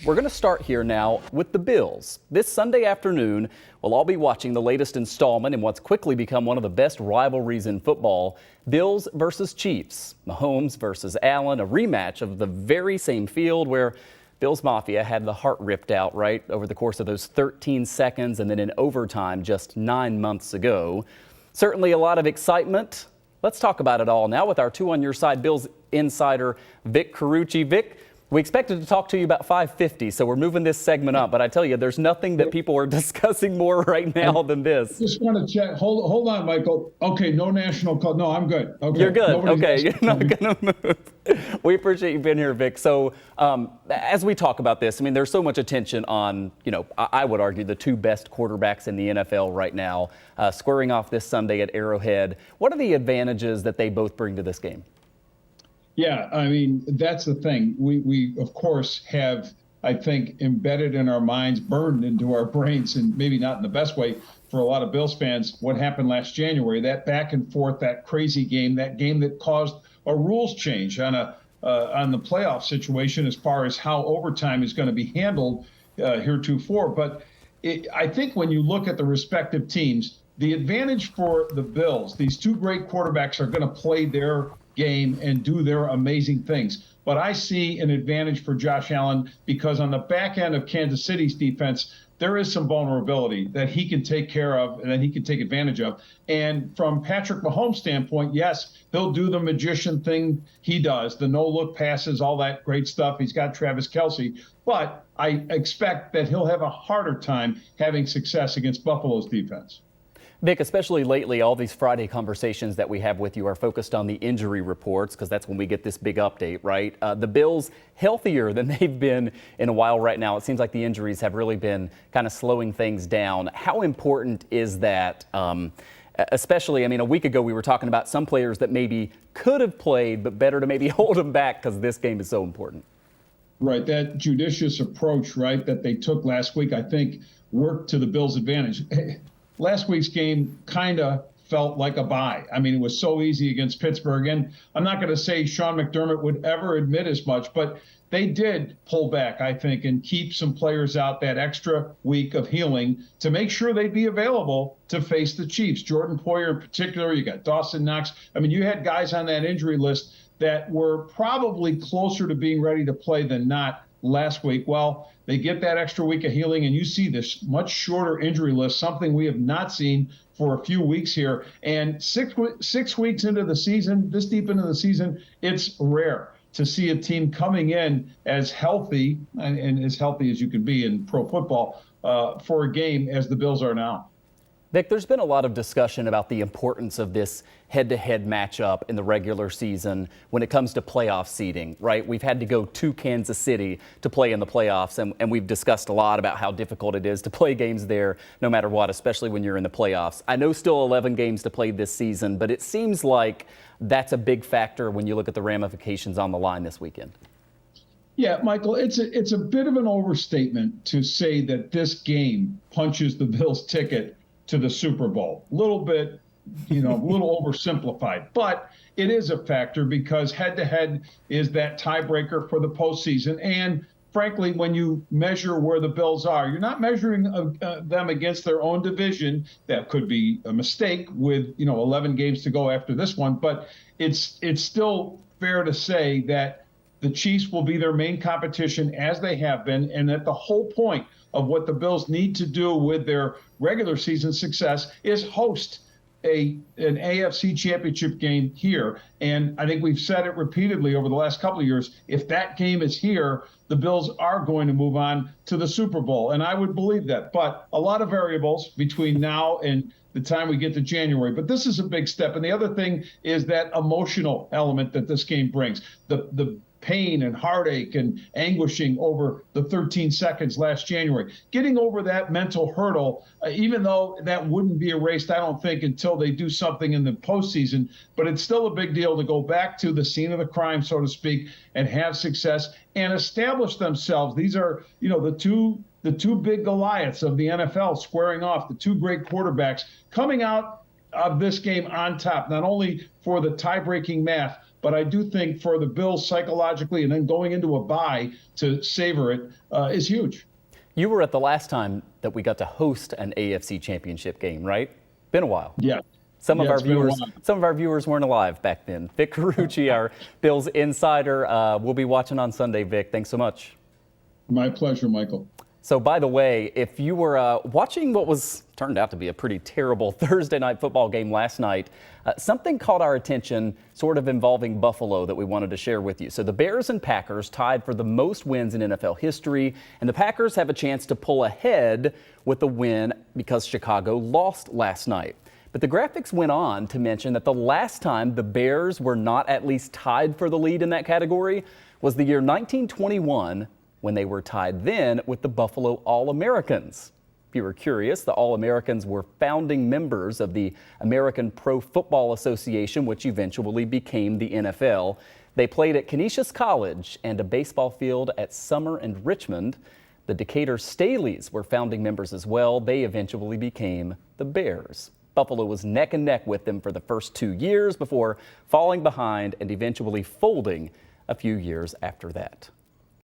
We're going to start here now with the Bills. This Sunday afternoon, we'll all be watching the latest installment in what's quickly become one of the best rivalries in football, Bills versus Chiefs. Mahomes versus Allen, a rematch of the very same field where Bills Mafia had the heart ripped out right over the course of those 13 seconds and then in overtime just 9 months ago. Certainly a lot of excitement. Let's talk about it all now with our two on your side Bills insider Vic Carucci. Vic, we expected to talk to you about 5:50, so we're moving this segment up. But I tell you, there's nothing that people are discussing more right now than this. Just want to check. Hold on, Michael. Okay, no national call. No, I'm good. Okay, you're good. Okay, you're not going to move. We appreciate you being here, Vic. So as we talk about this, I mean, there's so much attention on, I would argue the two best quarterbacks in the NFL right now, squaring off this Sunday at Arrowhead. What are the advantages that they both bring to this game? Yeah, I mean, that's the thing. We of course, have, I think, embedded in our minds, burned into our brains, and maybe not in the best way for a lot of Bills fans, what happened last January, that back and forth, that crazy game, that game that caused a rules change on the playoff situation as far as how overtime is going to be handled heretofore. But I think when you look at the respective teams, the advantage for the Bills, these two great quarterbacks are going to play their game and do their amazing things. But I see an advantage for Josh Allen because on the back end of Kansas City's defense, there is some vulnerability that he can take care of and that he can take advantage of. And from Patrick Mahomes' standpoint, yes, he'll do the magician thing he does, the no-look passes, all that great stuff. He's got Travis Kelce. But I expect that he'll have a harder time having success against Buffalo's defense. Vic, especially lately, all these Friday conversations that we have with you are focused on the injury reports because that's when we get this big update, right? The Bills healthier than they've been in a while right now. It seems like the injuries have really been kind of slowing things down. How important is that? Especially, I mean, a week ago we were talking about some players that maybe could have played, but better to maybe hold them back because this game is so important. Right, that judicious approach, right, that they took last week, I think worked to the Bills' advantage. Last week's game kind of felt like a bye. I mean, it was so easy against Pittsburgh. And I'm not going to say Sean McDermott would ever admit as much, but they did pull back, I think, and keep some players out that extra week of healing to make sure they'd be available to face the Chiefs. Jordan Poyer in particular, you got Dawson Knox. I mean, you had guys on that injury list that were probably closer to being ready to play than not last week. Well, they get that extra week of healing, and you see this much shorter injury list, something we have not seen for a few weeks here. And six weeks into the season, this deep into the season, it's rare to see a team coming in as healthy and as healthy as you can be in pro football for a game as the Bills are now. Vic, there's been a lot of discussion about the importance of this head-to-head matchup in the regular season when it comes to playoff seeding, right? We've had to go to Kansas City to play in the playoffs, and we've discussed a lot about how difficult it is to play games there no matter what, especially when you're in the playoffs. I know still 11 games to play this season, but it seems like that's a big factor when you look at the ramifications on the line this weekend. Yeah, Michael, it's a bit of an overstatement to say that this game punches the Bills' ticket to the Super Bowl. A little bit, a little oversimplified, but it is a factor because head-to-head is that tiebreaker for the postseason. And frankly, when you measure where the Bills are, you're not measuring them against their own division. That could be a mistake with 11 games to go after this one, but it's still fair to say that the Chiefs will be their main competition as they have been, and that the whole point of what the Bills need to do with their regular season success is host an AFC championship game here. And I think we've said it repeatedly over the last couple of years. If that game is here, the Bills are going to move on to the Super Bowl. And I would believe that. But a lot of variables between now and the time we get to January. But this is a big step. And the other thing is that emotional element that this game brings. The pain and heartache and anguishing over the 13 seconds last January. Getting over that mental hurdle, even though that wouldn't be erased, I don't think, until they do something in the postseason, but it's still a big deal to go back to the scene of the crime, so to speak, and have success and establish themselves. These are, the two big Goliaths of the NFL squaring off, the two great quarterbacks coming out of this game on top, not only for the tie-breaking math, But I do think for the Bills psychologically and then going into a bye to savor it is huge. You were at the last time that we got to host an AFC Championship game, right? Been a while. Yeah. Some of Yeah, our it's been a viewers, while. some of our viewers weren't alive back then. Vic Carucci, our Bills insider, will be watching on Sunday. Vic, thanks so much. My pleasure, Michael. So, by the way, if you were watching what turned out to be a pretty terrible Thursday night football game last night, something caught our attention sort of involving Buffalo that we wanted to share with you. So the Bears and Packers tied for the most wins in NFL history, and the Packers have a chance to pull ahead with the win because Chicago lost last night. But the graphics went on to mention that the last time the Bears were not at least tied for the lead in that category was the year 1921, when they were tied then with the Buffalo All-Americans. If you were curious, the All-Americans were founding members of the American Pro Football Association, which eventually became the NFL. They played at Canisius College and a baseball field at Summer and Richmond. The Decatur Staleys were founding members as well. They eventually became the Bears. Buffalo was neck and neck with them for the first 2 years before falling behind and eventually folding a few years after that.